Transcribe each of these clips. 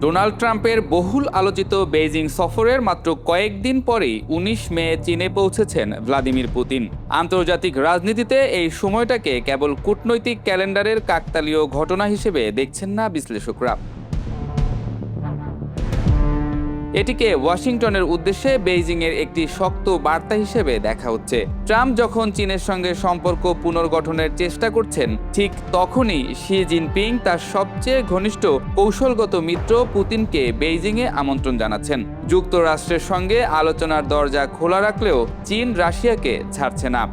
Donald ট্রাম্পের বহুল আলোচিত বেইজিং সফরের মাত্র কয়েকদিন পরেই ১৯ মে চীনে পৌঁছেছেন ভ্লাদিমির পুতিন। আন্তর্জাতিক রাজনীতিতে এই সময়টাকে কেবল কূটনৈতিক ক্যালেন্ডারের কাকতালীয় ঘটনা হিসেবে দেখছেন না বিশ্লেষকরা। এটিকে ওয়াশিংটনের উদ্দেশ্যে বেইজিংয়ের একটি শক্ত বার্তা হিসেবে দেখা হচ্ছে। ট্রাম্প যখন চীনের সঙ্গে সম্পর্ক পুনর্গঠনের চেষ্টা করছেন, ঠিক তখনই শি জিনপিং তার সবচেয়ে ঘনিষ্ঠ কৌশলগত মিত্র পুতিনকে বেইজিংয়ে আমন্ত্রণ জানাচ্ছেন। যুক্তরাষ্ট্রের সঙ্গে আলোচনার দরজা খোলা রাখলেও চীন রাশিয়াকে ছাড়ছে না।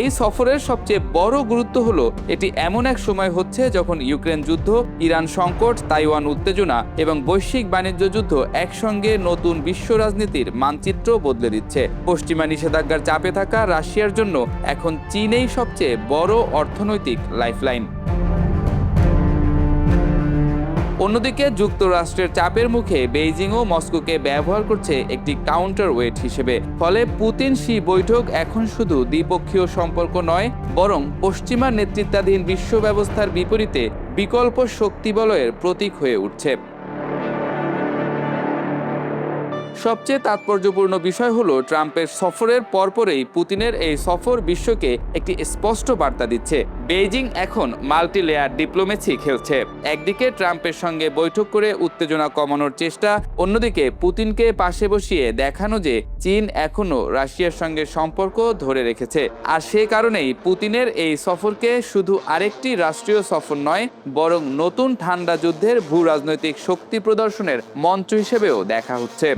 এই সফরের সবচেয়ে বড় গুরুত্ব হলো এটি এমন এক সময় হচ্ছে যখন ইউক্রেন যুদ্ধ, ইরান সংকট, তাইওয়ান উত্তেজনা এবং বৈশ্বিক বাণিজ্য যুদ্ধ একসঙ্গে নতুন বিশ্ব রাজনীতির মানচিত্র বদলে দিচ্ছে। পশ্চিমা নিষেধাজ্ঞার চাপে থাকা রাশিয়ার জন্য এখন চীনই সবচেয়ে বড় অর্থনৈতিক লাইফলাইন। অন্যদিকে যুক্তরাষ্ট্রের চাপের মুখে বেইজিংও মস্কোকে ব্যবহার করছে একটি কাউন্টার ওয়েট হিসেবে। ফলে পুতিন শি বৈঠক এখন শুধু দ্বিপক্ষীয় সম্পর্ক নয়, বরং পশ্চিমা নেতৃত্বাধীন বিশ্ব ব্যবস্থার বিপরীতে বিকল্প শক্তি বলয়ের প্রতীক হয়ে উঠছে। সবচেয়ে তাৎপর্যপূর্ণ বিষয় হলো ট্রাম্পের সফরের পরপরেই পুতিনের এই সফর বিশ্বকে একটি স্পষ্ট বার্তা দিচ্ছে। বেইজিং এখন মাল্টি লেয়ার ডিপ্লোমেসি খেলছে। একদিকে ট্রাম্পের সঙ্গে বৈঠক করে উত্তেজনা কমানোর চেষ্টা, অন্যদিকে পুতিনকে পাশে বসিয়ে দেখানো যে চীন এখনও রাশিয়ার সঙ্গে সম্পর্ক ধরে রেখেছে। আর সে কারণেই পুতিনের এই সফরকে শুধু আরেকটি রাষ্ট্রীয় সফর নয়, বরং নতুন ঠান্ডা যুদ্ধের ভূ রাজনৈতিক শক্তি প্রদর্শনের মঞ্চ হিসেবেও দেখা হচ্ছে।